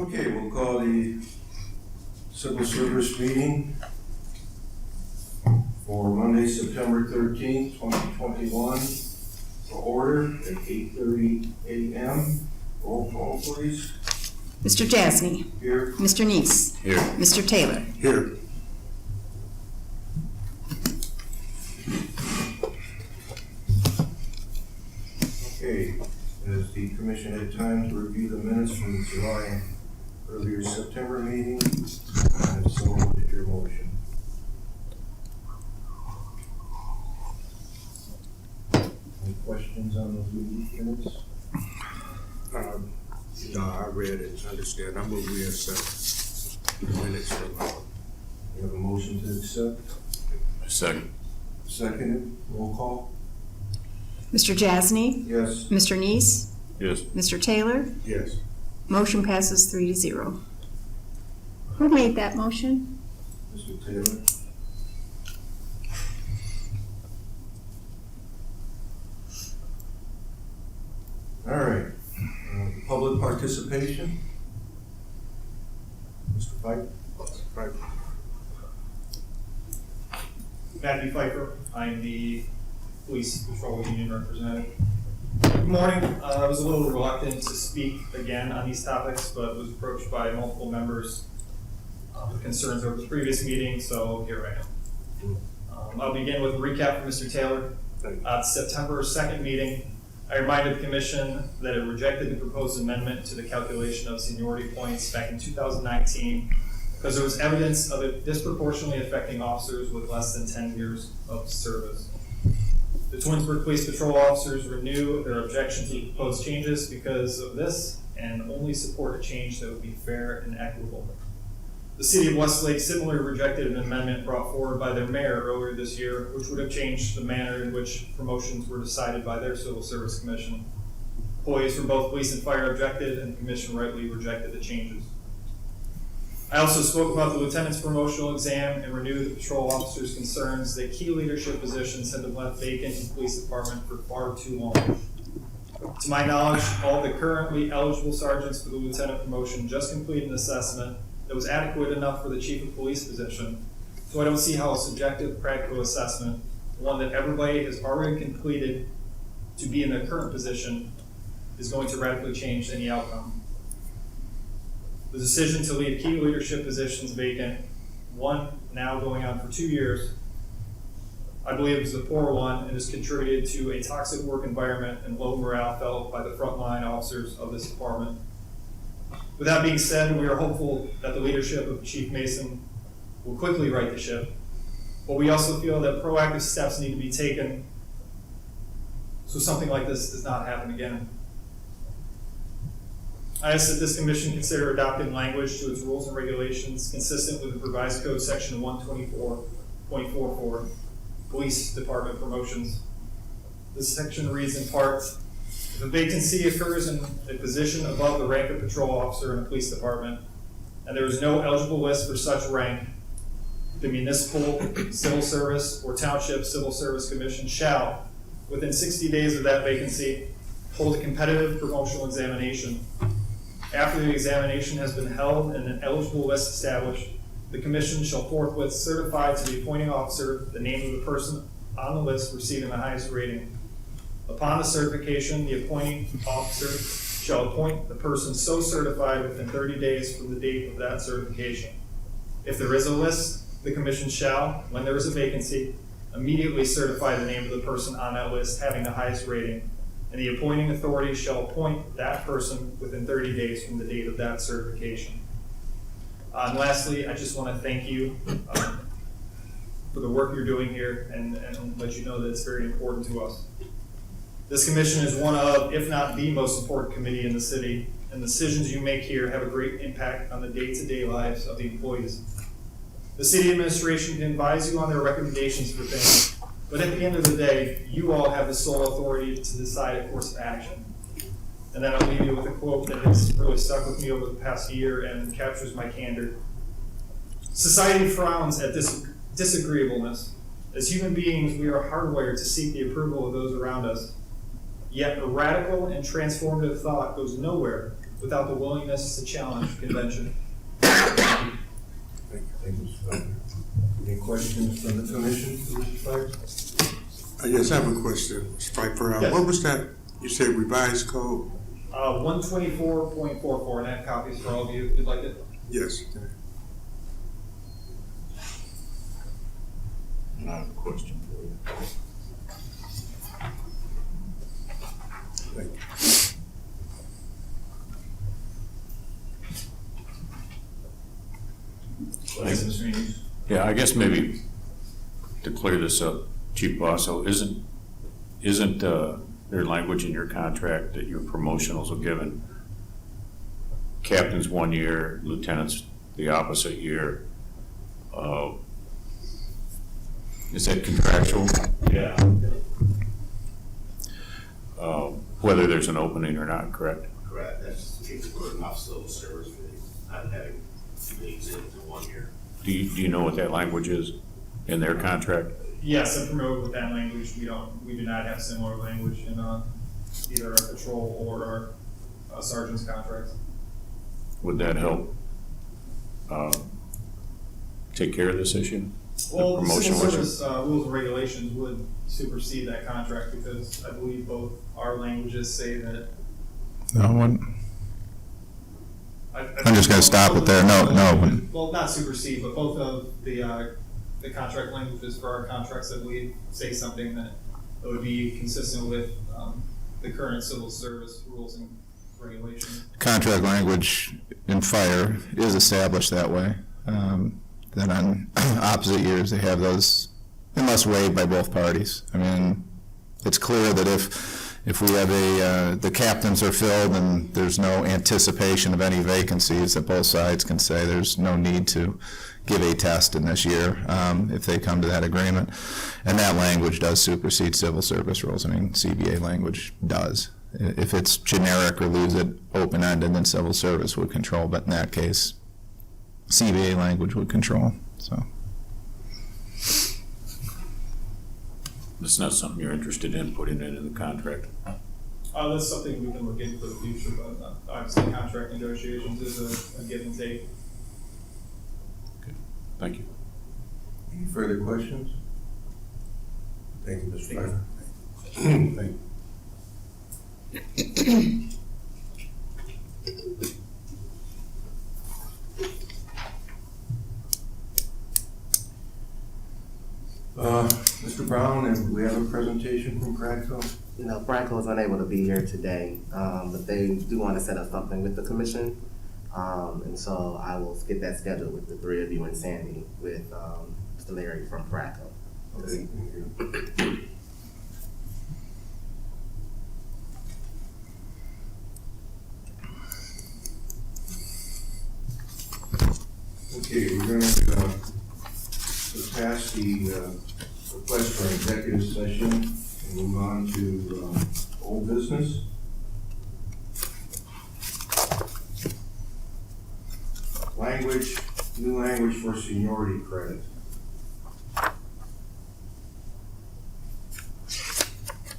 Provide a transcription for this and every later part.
Okay, we'll call the civil service meeting for Monday, September 13th, 2021 to order at 8:30 a.m. Roll call, please. Mr. Jasny. Here. Mr. Neese. Here. Mr. Taylor. Here. Okay, has the commission had time to review the minutes from the July and earlier September meeting? And if so, what is your motion? Any questions on those minutes? No, I read it, understand. I move we accept the minutes from, You have a motion to accept? Second. Seconded, roll call? Mr. Jasny. Yes. Mr. Neese. Yes. Mr. Taylor. Yes. Motion passes 3-0. Who made that motion? Mr. Taylor? All right, public participation? Mr. Pike? Right. Matthew Pfeiffer, I'm the police patrol union representative. Good morning. I was a little reluctant to speak again on these topics, but was approached by multiple members with concerns over the previous meeting, so here I am. I'll begin with a recap from Mr. Taylor. At the September 2nd meeting, I reminded the commission that it rejected the proposed amendment to the calculation of seniority points back in 2019 because there was evidence of it disproportionately affecting officers with less than 10 years of service. The Twinsburg Police Patrol officers renew their objection to the proposed changes because of this and only support a change that would be fair and equitable. The City of Westlake similarly rejected an amendment brought forward by their mayor earlier this year, which would have changed the manner in which promotions were decided by their Civil Service Commission. Employees from both police and fire objected, and the commission rightly rejected the changes. I also spoke about the lieutenant's promotional exam and renewed the patrol officers' concerns that key leadership positions have been left vacant in the police department for far too long. To my knowledge, all the currently eligible sergeants for the lieutenant promotion just completed an assessment that was adequate enough for the chief of police position. So I don't see how a subjective practical assessment, one that everybody has already completed to be in their current position, is going to radically change any outcome. The decision to leave key leadership positions vacant, one now going on for 2 years, I believe is a poor one and has contributed to a toxic work environment and low morale felt by the frontline officers of this department. With that being said, we are hopeful that the leadership of Chief Mason will quickly right the ship, but we also feel that proactive steps need to be taken so something like this does not happen again. I ask that this commission consider adopting language to its rules and regulations consistent with the revised code section 124.44, police department promotions. This section reads in part, if a vacancy occurs in a position above the rank of patrol officer in a police department, and there is no eligible list for such rank, the municipal civil service or township civil service commission shall, within 60 days of that vacancy, hold a competitive promotional examination. After the examination has been held and an eligible list established, the commission shall forthwith certify to the appointing officer the name of the person on the list receiving the highest rating. Upon the certification, the appointing officer shall appoint the person so certified within 30 days from the date of that certification. If there is a list, the commission shall, when there is a vacancy, immediately certify the name of the person on that list having the highest rating, and the appointing authority shall appoint that person within 30 days from the date of that certification. And lastly, I just want to thank you for the work you're doing here and let you know that it's very important to us. This commission is one of, if not the most important committee in the city, and the decisions you make here have a great impact on the day-to-day lives of the employees. The city administration can advise you on their recommendations for things, but at the end of the day, you all have the sole authority to decide a course of action. And then I'll leave you with a quote that has really stuck with me over the past year and captures my candor. Society frowns at disagreeableness. As human beings, we are hardwired to seek the approval of those around us. Yet a radical and transformative thought goes nowhere without the willingness to challenge convention. Thank you, Mr. Pfeiffer. Any questions from the commission for Mr. Pfeiffer? Yes, I have a question, Mr. Pfeiffer. Yes. What was that, you said revised code? 124.44, and I have copies for all of you if you'd like it. Yes. I have a question for you. Thank you. Yes, Mr. Means. Yeah, I guess maybe to clear this up, Chief Basso, isn't there language in your contract that your promotionals are given captains 1 year, lieutenants the opposite year? Is that contractual? Yeah. Whether there's an opening or not, correct? Correct, that's the case for an civil service for not having meetings in 1 year. Do you know what that language is in their contract? Yes, I'm familiar with that language. We do not have similar language in either our patrol or our sergeant's contracts. Would that help take care of this issue? Well, the promotion civil issue? service rules and regulations would supersede that contract because I believe both our languages say that. No one. I'm just gonna stop it there. No. Well, not supersede, but both of the contract languages for our contracts, I believe, say something that would be consistent with the current civil service rules and regulations. Contract language in fire is established that way. Then on opposite years, they have those, unless waived by both parties. I mean, it's clear that if we have the captains are filled and there's no anticipation of any vacancies, that both sides can say there's no need to give a test in this year if they come to that agreement. And that language does supersede civil service rules. I mean, CBA language does. If it's generic or leaves it open-ended, then civil service would control, but in that case, CBA language would control, so. It's not something you're interested in putting it in the contract? That's something we can look into for the future, but obviously contract negotiations is a give and take. Okay, thank you. Any further questions? Thank you, Mr. Pfeiffer. Thank you. Mr. Brown, do we have a presentation from Pratco? You know, Franco is unable to be here today, but they do want to set up something with the commission. And so I will get that scheduled with the three of you and Sandy with Mr. Larry from Franco. Okay, thank you. Okay, we're going to pass the request for an executive session and move on to old business. New language for seniority credit.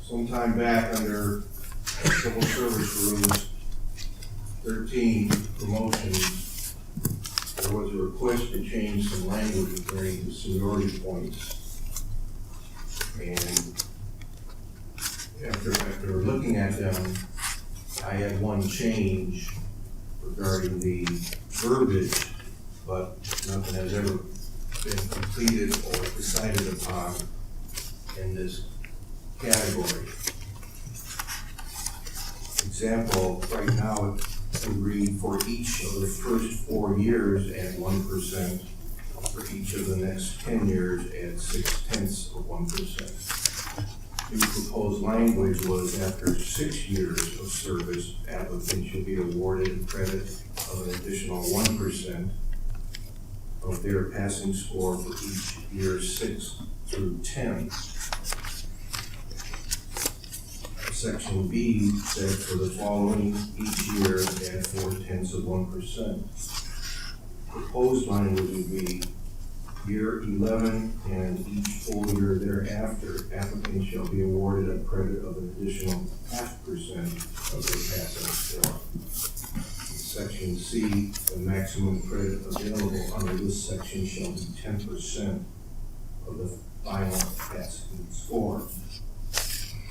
Sometime back under civil service rules 13 promotions, there was a request to change some language regarding the seniority points. And after looking at them, I had one change regarding the verbiage, but nothing has ever been completed or decided upon in this category. Example, right now it would read for each of the first 4 years at 1%, for each of the next 10 years at 0.6%. The proposed language was after 6 years of service, applicants should be awarded credit of an additional 1% of their passing score for each year 6 through 10. Section B said for the following each year at 0.4%. Proposed language would be year 11 and each full year thereafter, applicants shall be awarded a credit of an additional 0.5% of their passing score. section C, the maximum credit available under this section shall be 10% of the final passing score.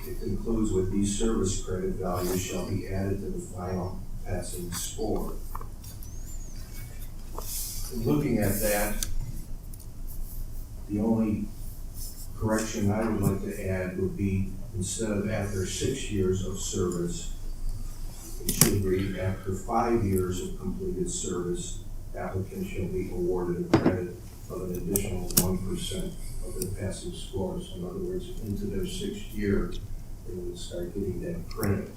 It concludes with these service credit values shall be added to the final passing score. In looking at that, the only correction I would like to add would be, instead of after 6 years of service, it should read, after 5 years of completed service, applicants shall be awarded a credit of an additional 1% of their passing scores. In other words, into their 6th year, they would start getting that credit.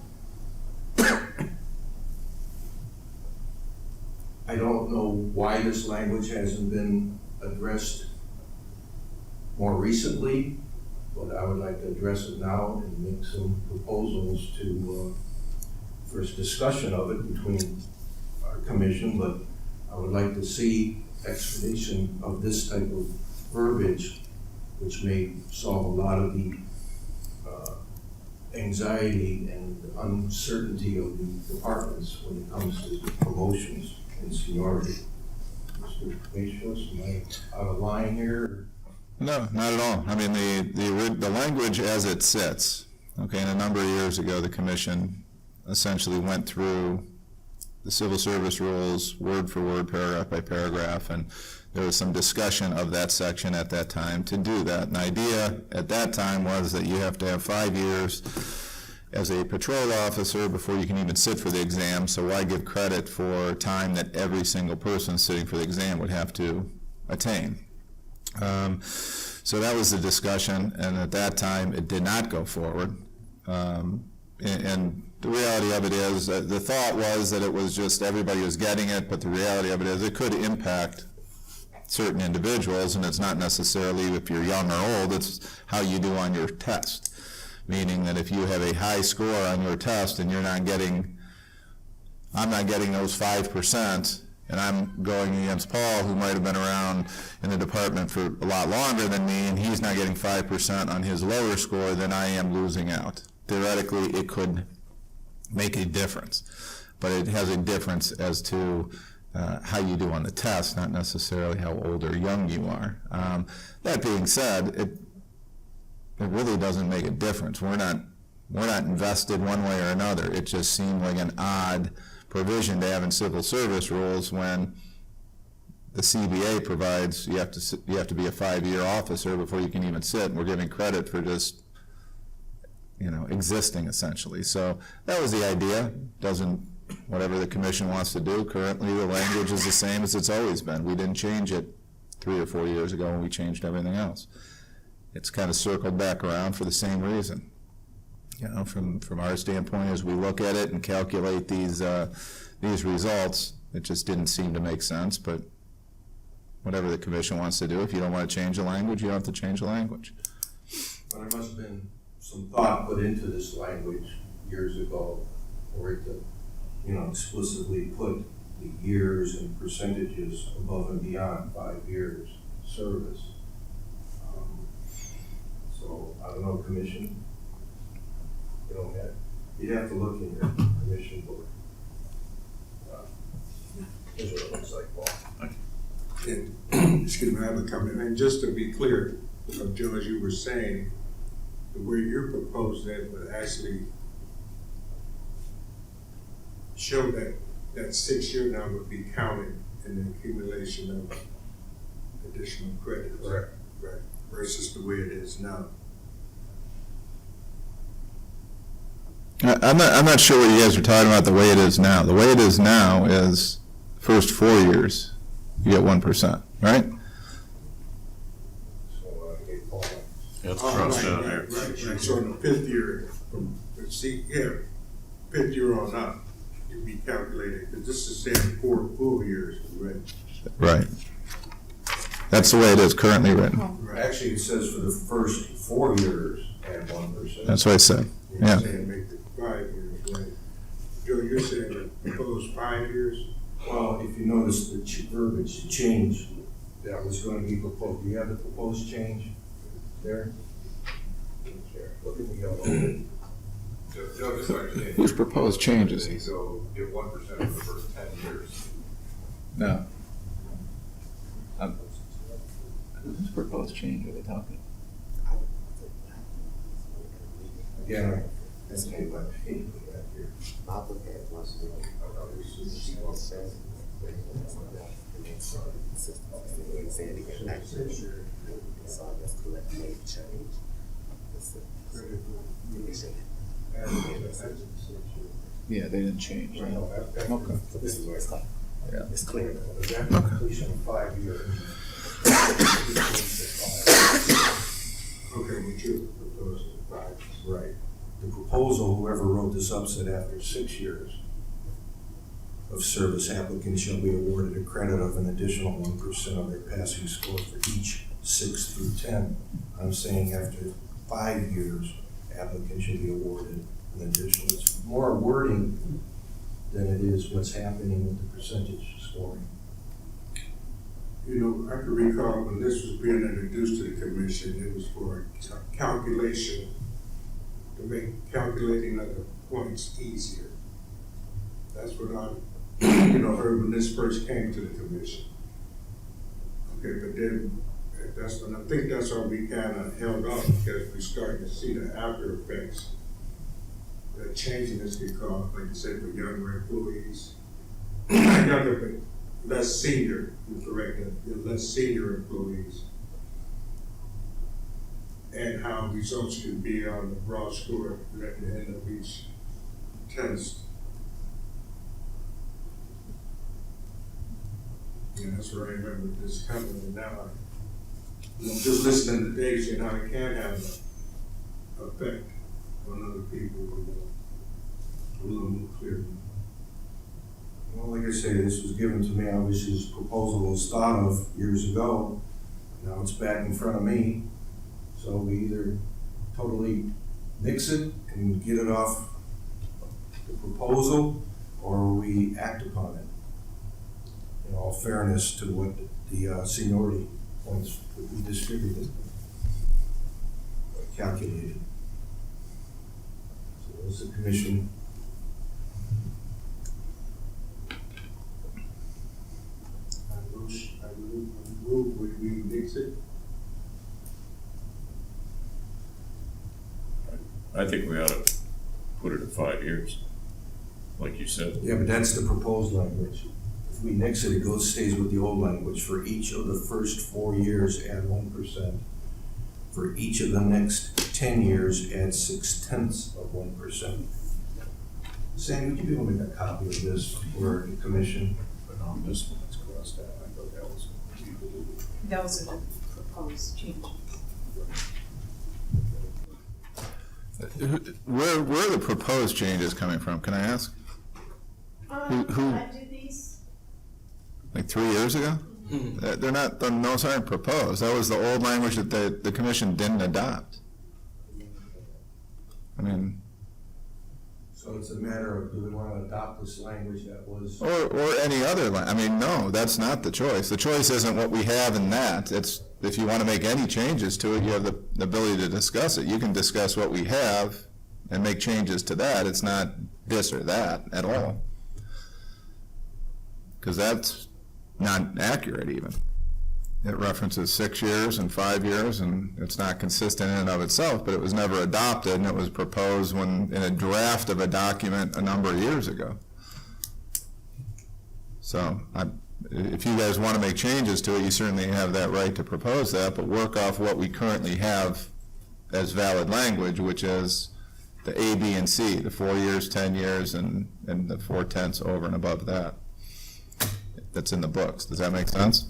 I don't know why this language hasn't been addressed more recently, but I would like to address it now and make some proposals to, first discussion of it between our commission, but I would like to see explanation of this type of verbiage, which may solve a lot of the anxiety and uncertainty of the departments when it comes to promotions and seniority. Mr. Macios, am I out of line here? No, not at all. I mean, the language as it sits, okay, and a number of years ago, the commission essentially went through the civil service rules, word for word, paragraph by paragraph, and there was some discussion of that section at that time to do that. And the idea at that time was that you have to have 5 years as a patrol officer before you can even sit for the exam, so why give credit for time that every single person sitting for the exam would have to attain? So that was the discussion, and at that time, it did not go forward. And the reality of it is, the thought was that it was just everybody was getting it, but the reality of it is it could impact certain individuals, and it's not necessarily if you're young or old, it's how you do on your test. Meaning that if you have a high score on your test and I'm not getting those 5%, and I'm going against Paul, who might have been around in the department for a lot longer than me, and he's not getting 5% on his lower score, then I am losing out. Theoretically, it could make a difference, but it has a difference as to how you do on the test, not necessarily how old or young you are. That being said, it really doesn't make a difference. We're not invested one way or another. It just seemed like an odd provision to have in civil service rules when the CBA provides you have to be a 5-year officer before you can even sit, and we're giving credit for just existing essentially. So that was the idea. Whatever the commission wants to do, currently the language is the same as it's always been. We didn't change it 3 or 4 years ago when we changed everything else. It's kind of circled back around for the same reason. From our standpoint, as we look at it and calculate these results, it just didn't seem to make sense. But whatever the commission wants to do, if you don't want to change the language, you don't have to change the language. But there must have been some thought put into this language years ago, for it to, explicitly put the years and percentages above and beyond 5 years service. So I don't know, commission. You'd have to look in your commission book. Here's what it looks like, Paul. And, excuse me, I have a comment. And just to be clear, Joe, as you were saying, the way you're proposing it would actually show that 6-year number would be counted in the accumulation of additional credits. Right. Right. Versus the way it is now. I'm not sure what you guys are talking about the way it is now. The way it is now is first 4 years, you get 1%, right? So, Paul. That's crossed out there. Right. So in the 5th year, fifth year on up, you'd be calculated, because this is saying 4 full years, right? Right. That's the way it is currently written. Actually, it says for the first 4 years, add 1%. That's what I said. You're Yeah. saying make it 5 years, right? Joe, you're saying propose 5 years? Well, if you notice the verbiage, the change that was going to be proposed, do you have the proposed change there? Look at the yellow. Joe, just understand. Whose proposed changes? So get 1% for the first 10 years. No. Whose proposed change are they talking? Again, that's okay, but hey, back here. Yeah, they didn't change. Right? Okay. This is where it's like, Yeah. it's clear. After completion of 5 years. Okay, what you proposed, 5. Right. The proposal, whoever wrote this up said after 6 years of service, applicants shall be awarded a credit of an additional 1% of their passing score for each 6 through 10. I'm saying after 5 years, applicants should be awarded an additional. It's more wording than it is what's happening with the percentage scoring. You know, I can recall when this was being introduced to the commission, it was for a calculation, to make calculating of the points easier. That's what I, heard when this first came to the commission. Okay, but then, I think that's why we kind of held off, because we started to see the after effects that changing this could cause, like you said, for younger employees. Younger, but less senior, you're correct, less senior employees. And how results can be on the raw score at the end of each test. Yeah, that's where I remember this coming, and now just listening to Dave saying how it can have an effect on other people, a little more clear. Well, like I say, this was given to me, obviously this proposal was thought of years ago. Now it's back in front of me. So we either totally nix it and get it off the proposal, or we act upon it. In all fairness to what the seniority points that we distributed, calculated. So as the commission. I move, would we nix it? I think we ought to put it at 5 years, like you said. Yeah, but that's the proposed language. If we nix it, stays with the old language. For each of the first 4 years, add 1%. For each of the next 10 years, add 0.6 of 1%. Sam, would you be able to make a copy of this for the commission? This one's crossed out. I thought that was. Those are the proposed changes. Where are the proposed changes coming from, can I ask? Who- I did these. Like 3 years ago? They're not, those aren't proposed. That was the old language that the commission didn't adopt. I mean, So it's a matter of, do we want to adopt this language that was? or any other, I mean, no, that's not the choice. The choice isn't what we have in that. It's, if you want to make any changes to it, you have the ability to discuss it. You can discuss what we have and make changes to that. It's not this or that at all. Because that's not accurate even. It references 6 years and 5 years, and it's not consistent in and of itself, but it was never adopted, and it was proposed in a draft of a document a number of years ago. So if you guys want to make changes to it, you certainly have that right to propose that, but work off what we currently have as valid language, which is the A, B, and C, the 4 years, 10 years, and the 4/10 over and above that. That's in the books. Does that make sense?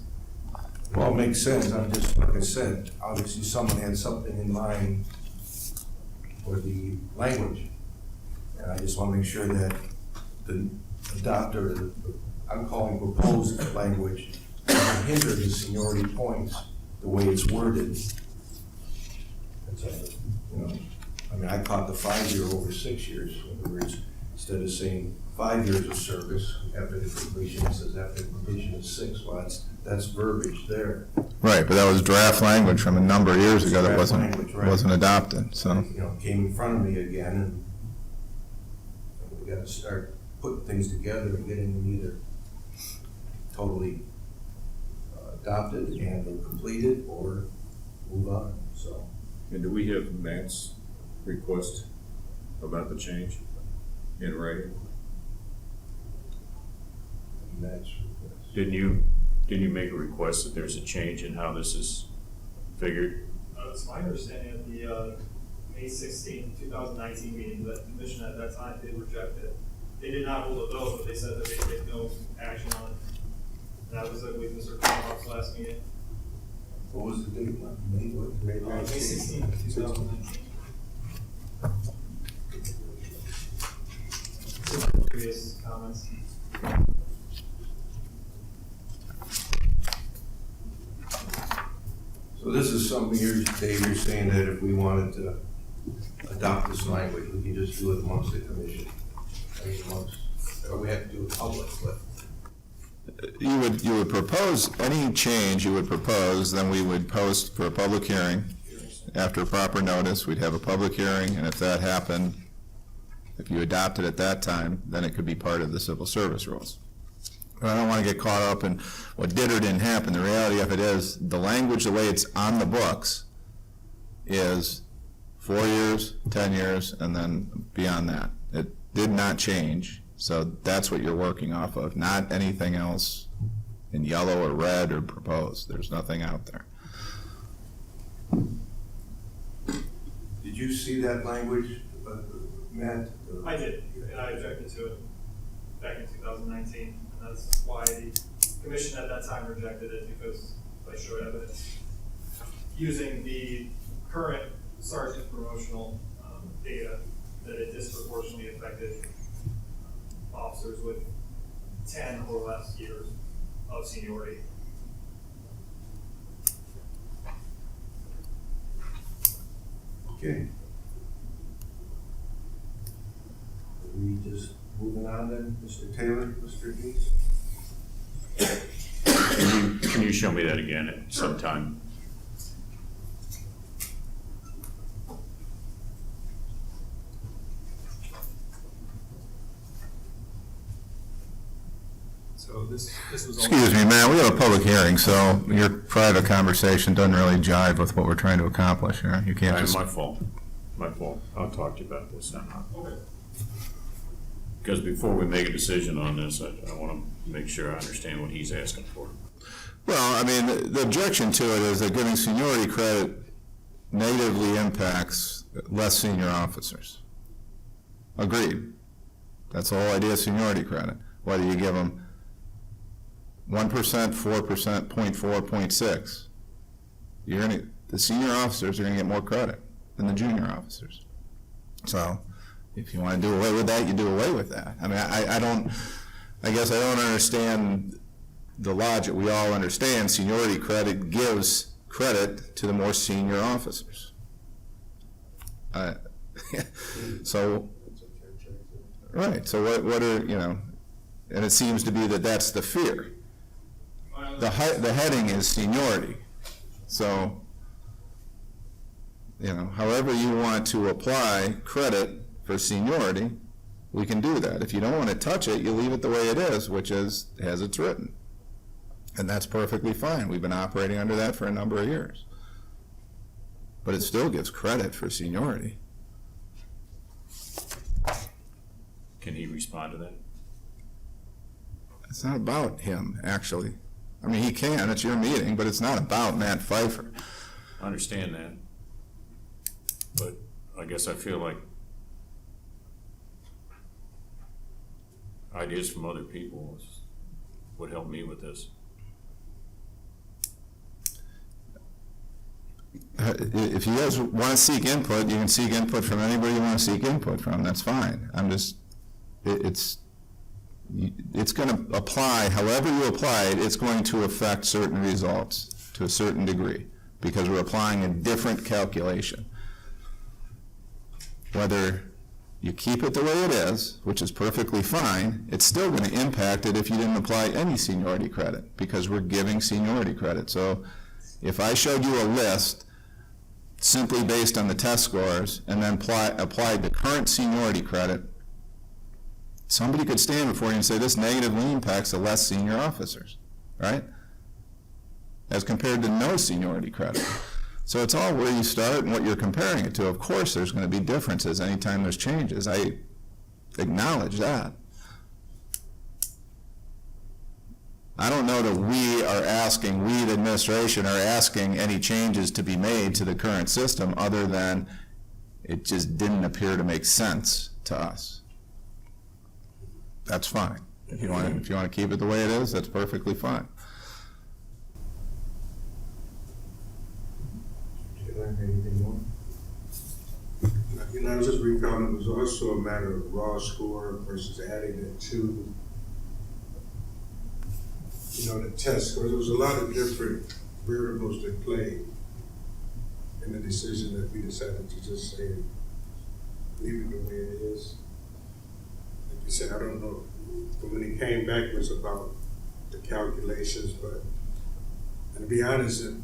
Well, it makes sense. I'm just, like I said, obviously someone had something in mind for the language. And I just want to make sure that the adopter, I'm calling proposed language, doesn't hinder the seniority points the way it's worded. That's all, I mean, I caught the 5 year over 6 years. In other words, instead of saying 5 years of service after the completion, it says after the completion is 6. Well, that's verbiage there. Right, but that was draft language from a number of years ago that Draft language, right. wasn't adopted, so. Came in front of me again, and we gotta start putting things together and getting them either totally adopted and or completed or move on, so. And do we have Matt's request about the change in writing? And that's, Didn't you make a request that there's a change in how this is figured? It's my understanding at the May 16, 2019 meeting, that the commission at that time did reject it. They did not hold a vote, but they said that they take no action on it. And that was, I believe, Mr. Conrock's last meeting. what was the date? May what? May 16, 2019. Previous comments. So this is something Dave, you're saying that if we wanted to adopt this language, we can just do it amongst the commission? I mean, or we have to do it public, but. You would propose any change you would propose, then we would post for a public hearing. After proper notice, we'd have a public hearing, and if that happened, if you adopted at that time, then it could be part of the civil service rules. But I don't want to get caught up in what did or didn't happen. The reality of it is, the language, the way it's on the books, is 4 years, 10 years, and then beyond that. It did not change, so that's what you're working off of, not anything else in yellow or red or proposed. There's nothing out there. Did you see that language, Matt? I did, and I objected to it back in 2019. And that's why the commission at that time rejected it, because I showed evidence using the current sergeant promotional data that it disproportionately affected officers with 10 or less years of seniority. Okay. Are we just moving on then, Mr. Taylor, Mr. Dees? Can you show me that again at some time? So this was Excuse me, Matt, we have a public hearing, so your private conversation doesn't really jive with what we're trying to accomplish here. You can't just... My fault. I'll talk to you about this then. Okay. Because before we make a decision on this, I want to make sure I understand what he's asking for. Well, I mean, the objection to it is that giving seniority credit negatively impacts less senior officers. Agreed. That's the whole idea of seniority credit. Whether you give them 1%, 4%, 0.4, 0.6, the senior officers are going to get more credit than the junior officers. So, if you want to do away with that, you do away with that. I mean, I guess I don't understand the logic. We all understand seniority credit gives credit to the more senior officers. So, right, so what are, and it seems to be that that's the fear. The heading is seniority. So, however you want to apply credit for seniority, we can do that. If you don't want to touch it, you leave it the way it is, which is as it's written. And that's perfectly fine. We've been operating under that for a number of years. But it still gives credit for seniority. Can he respond to that? It's not about him, actually. I mean, he can, it's your meeting, but it's not about Matt Pfeiffer. I understand that. But I guess I feel like ideas from other people would help me with this. If you guys want to seek input, you can seek input from anybody you want to seek input from. That's fine. It's going to apply, however you apply it, it's going to affect certain results to a certain degree because we're applying a different calculation. Whether you keep it the way it is, which is perfectly fine, it's still going to impact it if you didn't apply any seniority credit because we're giving seniority credit. So if I showed you a list simply based on the test scores and then applied the current seniority credit somebody could stand before you and say, this negatively impacts the less senior officers, right? As compared to no seniority credit. So it's all where you start and what you're comparing it to. Of course, there's going to be differences anytime there's changes. I acknowledge that. I don't know that we, the administration, are asking any changes to be made to the current system other than it just didn't appear to make sense to us. That's fine. If you want to keep it the way it is, that's perfectly fine. Taylor, anything more? You know, I was just recalling, it was also a matter of raw score versus adding it to, you know, the test score. There was a lot of different variables that played in the decision that we decided to just say, leave it the way it is. Like you said, I don't know, but when it came back, it was about the calculations, but, and to be honest, if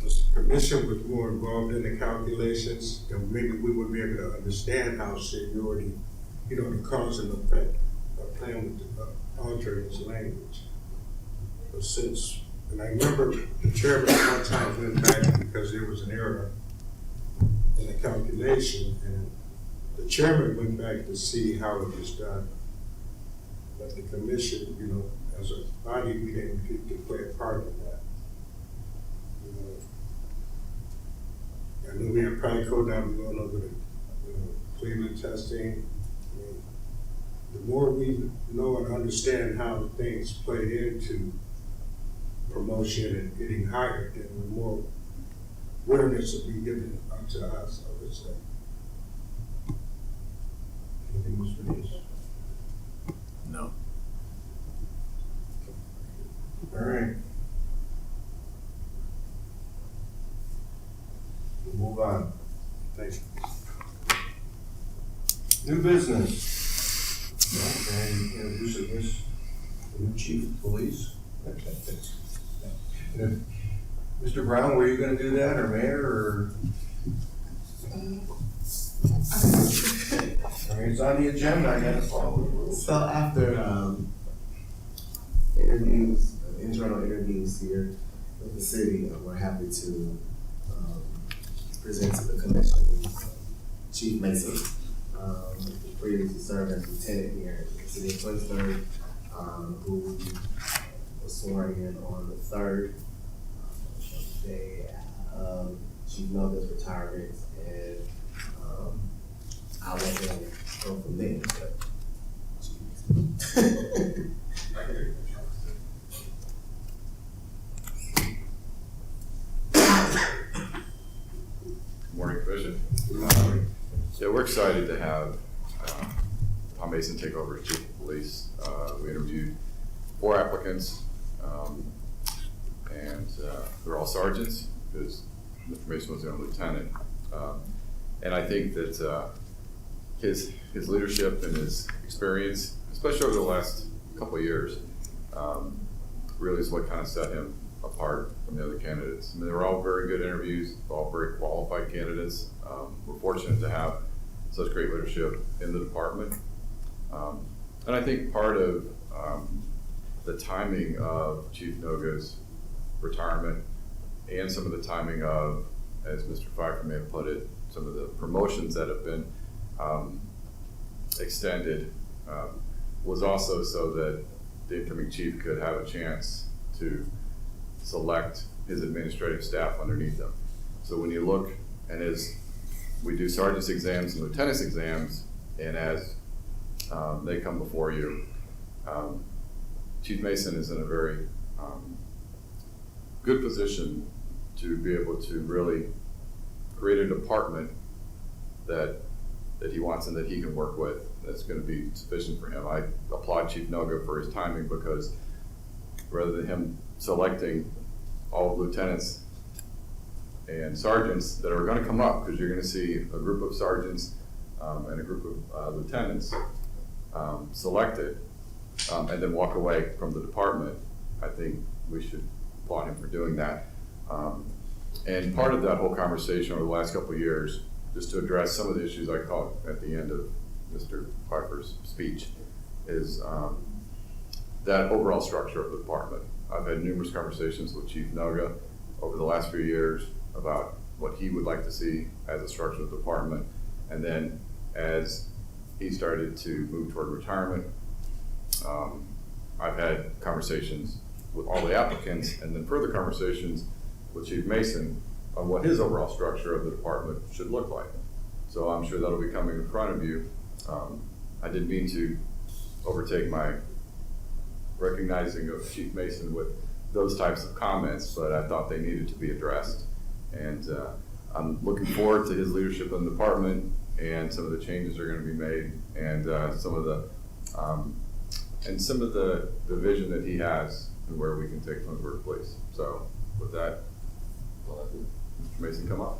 the commission was more involved in the calculations, then maybe we would be able to understand how seniority, you know, the cause and effect of playing with the altering its language. But since, and I remember the chairman one time went back because there was an error in the calculation, and the chairman went back to see how it was done. But the commission, you know, as a body, we didn't get to play a part in that. You know, I know we have Prico now, we're going over the, you know, Cleveland testing. I mean, the more we know and understand how things play into promotion and getting hired, then the more awareness will be given to us, I would say. Anything else for these? No. All right. We'll move on. Thank you. New business. And introducing this, the new chief of police. And if, Mr. Brown, were you gonna do that, or Mayor, or? I mean, it's on the agenda, I gotta follow the rules. So after interviews, internal interviews here with the city, we're happy to present to the commission Chief Mason, who previously served as lieutenant here in the city of Twinsburg, who was sworn in on the 3rd day of Chief Noga's retirement, and I went in and go from there. Morning, Commission. Yeah, we're excited to have Tom Mason take over as Chief of Police. We interviewed 4 applicants, and they're all sergeants, because Mr. Mason was the only lieutenant. And I think that his leadership and his experience, especially over the last couple of years, really is what kind of set him apart from the other candidates. I mean, they were all very good interviews, all very qualified candidates. We're fortunate to have such great leadership in the department. And I think part of the timing of Chief Noga's retirement and some of the timing of, as Mr. Pfeiffer may have put it, some of the promotions that have been extended was also so that the incoming chief could have a chance to select his administrative staff underneath him. So when you look, and as we do sergeant's exams and lieutenant's exams, and as they come before you, Chief Mason is in a very good position to be able to really create a department that he wants and that he can work with. That's going to be sufficient for him. I applaud Chief Noga for his timing, because rather than him selecting all lieutenants and sergeants that are going to come up, because you're going to see a group of sergeants and a group of lieutenants selected, and then walk away from the department, I think we should applaud him for doing that. And part of that whole conversation over the last couple of years, just to address some of the issues I caught at the end of Mr. Pfeiffer's speech, is that overall structure of the department. I've had numerous conversations with Chief Noga over the last few years about what he would like to see as a structure of the department. And then as he started to move toward retirement, I've had conversations with all the applicants and then further conversations with Chief Mason on what his overall structure of the department should look like. So I'm sure that'll be coming in front of you. I didn't mean to overtake my recognizing of Chief Mason with those types of comments, but I thought they needed to be addressed. And I'm looking forward to his leadership in the department and some of the changes that are going to be made, and some of the vision that he has and where we can take Twinsburg Police. So with that, I'll let Mr. Mason come up.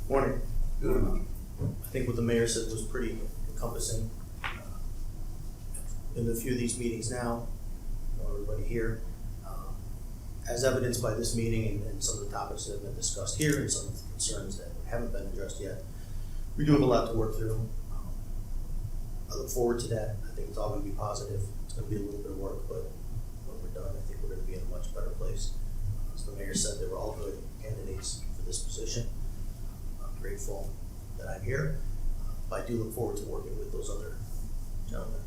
Morning. Good. I think what the mayor said was pretty encompassing. In a few of these meetings now, everybody here, as evidenced by this meeting and some of the topics that have been discussed here and some of the concerns that haven't been addressed yet, we do have a lot to work through. I look forward to that. I think it's all going to be positive. It's going to be a little bit of work, but when we're done, I think we're going to be in a much better place. As the mayor said, they were all good candidates for this position. I'm grateful that I'm here, but I do look forward to working with those other gentlemen.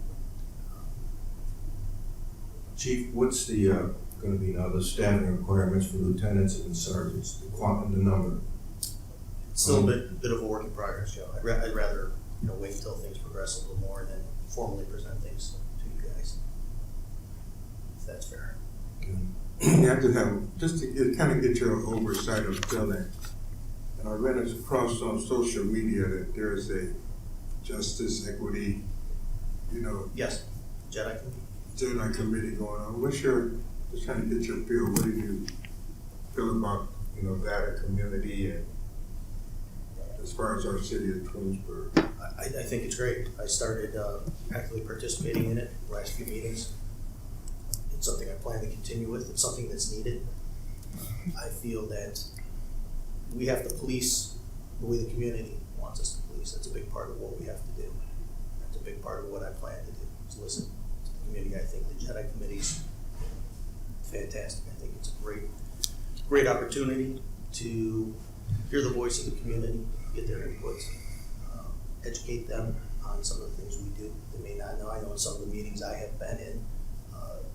Chief, what's the, gonna be now the staffing requirements for lieutenants and sergeants, the quantum, the number? It's still a bit of a work in progress, Joe. I'd rather wait until things progress a little more and then formally present things to you guys, if that's fair. You have to have, just to kind of get your oversight of billing. And I ran across on social media that there's a justice, equity, Yes, Jedi Committee. Jedi committee going on. Just trying to get your feel, what do you feel about, that community and as far as our city of Twinsburg? I think it's great. I started actively participating in it the last few meetings. It's something I plan to continue with. It's something that's needed. I feel that we have to police the way the community wants us to police. That's a big part of what we have to do. That's a big part of what I plan to do, is listen to the community. I think the Jedi Committee's fantastic. I think it's a great opportunity to hear the voice of the community, get their input, educate them on some of the things we do. They may not know. I know in some of the meetings I have been in,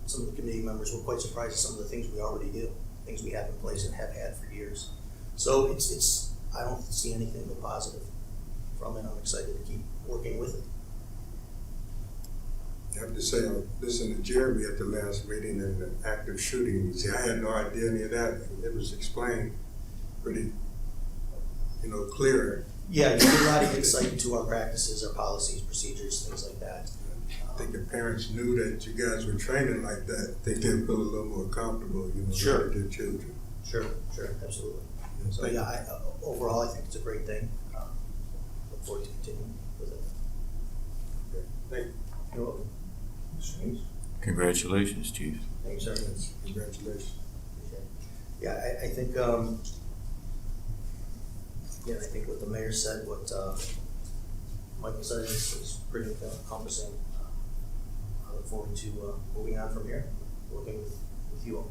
some of the committee members were quite surprised at some of the things we already do, things we have in place and have had for years. So it's I don't see anything but positive from it. I'm excited to keep working with it. I have to say, I listened to Jeremy at the last meeting and the active shooting. He said, I had no idea any of that. It was explained pretty, clear. Yeah, you get a lot of insight into our practices, our policies, procedures, things like that. I think if parents knew that you guys were training like that, I think they'd feel a little more comfortable, Sure. with their children. Sure, absolutely. So yeah, overall, I think it's a great thing. Look forward to continuing with it. Thank you. You're welcome. Congratulations, Chief. Thank you, sir. Congratulations. Appreciate it. Yeah, I think, I think what the mayor said, what Michael said is pretty encompassing. I look forward to moving on from here, working with you all.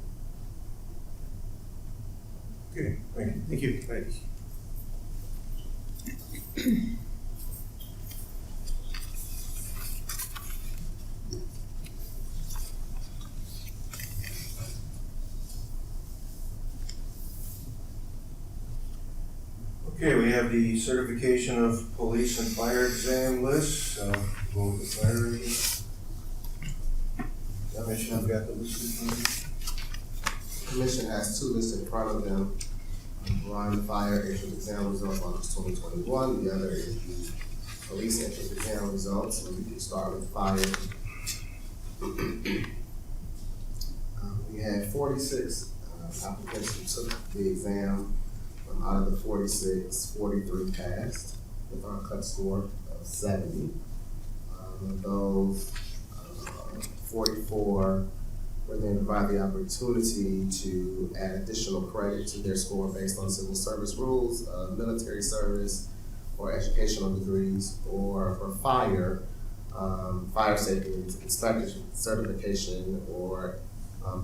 Okay, thank you. Thank you. Thanks. Okay, we have the certification of police and fire exam list, go with the fire agent. Commission, I've got the list in front of me. Commission has two lists in front of them. One, fire entrance exam results August 2021. The other is the police entrance exam results. So we can start with fire. We had 46 applicants who took the exam. Out of the 46, 43 passed with our cut score of 70. Of those, 44 where they provide the opportunity to add additional credit to their score based on civil service rules, military service, or educational degrees, or for fire, fire safety inspector certification, or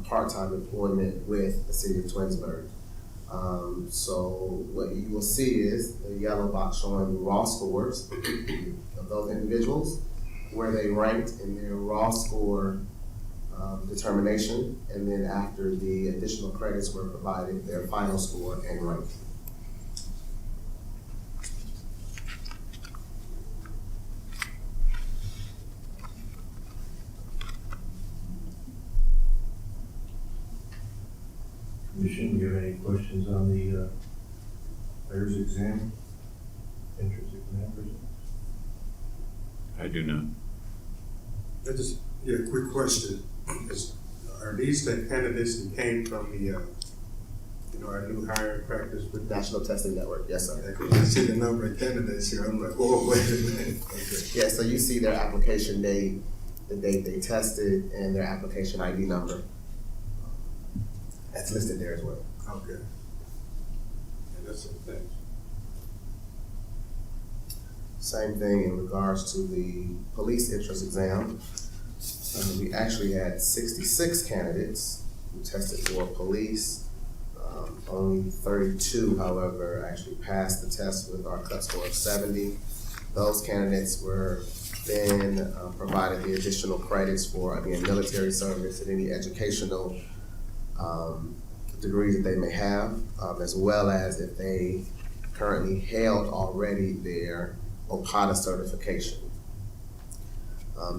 part-time employment with the city of Twinsburg. So what you will see is the yellow box showing the raw scores of those individuals, where they ranked in their raw score determination, and then after the additional credits were provided, their final score and rank. Commission, do you have any questions on the mayor's exam? Entrance exam results? I do not. Quick question. Are these the candidates that came from the, our new hiring practice with National Testing Network, yes, sir. I see the number of candidates here, I'm like, oh, wait a minute. Okay. Yeah, so you see their application date, the date they tested, and their application ID number. That's listed there as well. Okay. And that's it, thanks. Same thing in regards to the police entrance exam. We actually had 66 candidates who tested for police. Only 32, however, actually passed the test with our cut score of 70. Those candidates were then provided the additional credits for, again, military service and any educational degrees that they may have, as well as if they currently held already their OPATA certification.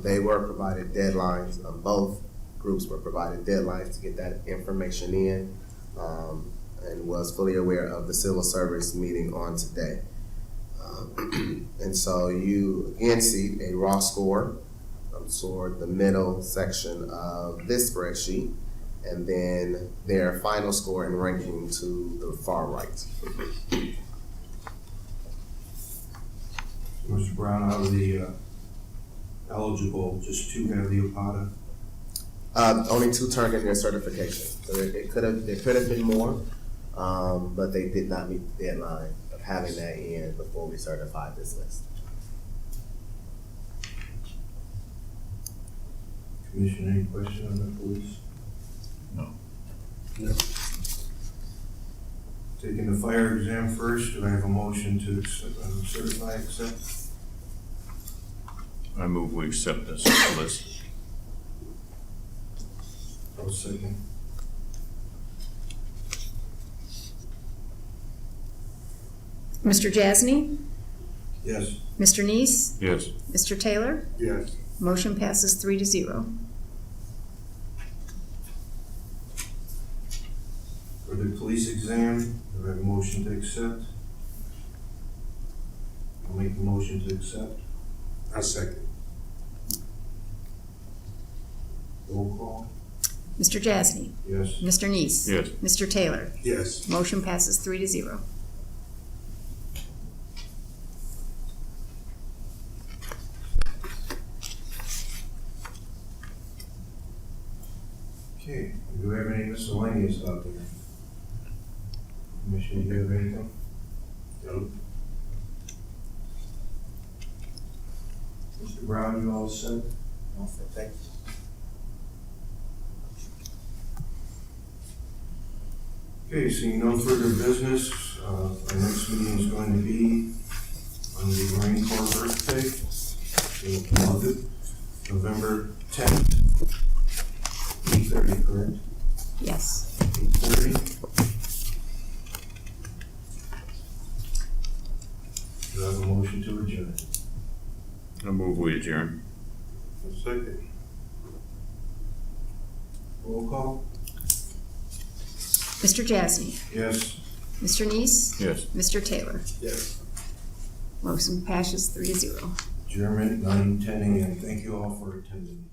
They were provided deadlines, both groups were provided deadlines to get that information in, and was fully aware of the civil service meeting on today. And so you again see a raw score toward the middle section of this spreadsheet, and then their final score and ranking to the far right. Mr. Brown, out of the eligible, just 2 have the OPATA? Only 2 turned in their certification. So there could have been more, but they did not meet the deadline of having that in before we certified this list. Commission, any question on the police? No. No. Taking the fire exam first, do I have a motion to certify, accept? I move we accept this list. I'll second. Mr. Jasny, Yes. Mr. Neese, Yes. Mr. Taylor, Yes. motion passes 3-0. For the police exam, do I have a motion to accept? I'll make the motion to accept. I second. Roll call? Mr. Jasny, Yes. Mr. Neese, Yes. Mr. Taylor, Yes. motion passes 3-0. Okay, do we have any miscellaneous out there? Commissioner, do you have anything? No. Mr. Brown, you all set? Thank you. Okay, seeing no further business, our next meeting is going to be on the Marine Corps birthday. We'll love it. November 10th, 8:30, correct? Yes. 8:30. Do I have a motion to adjourn? I move we adjourn. A second. Roll call? Mr. Jasny, Yes. Mr. Neese, Yes. Mr. Taylor, Yes. motion passes 3-0. Adjournment, 9:10 a.m. Thank you all for attending.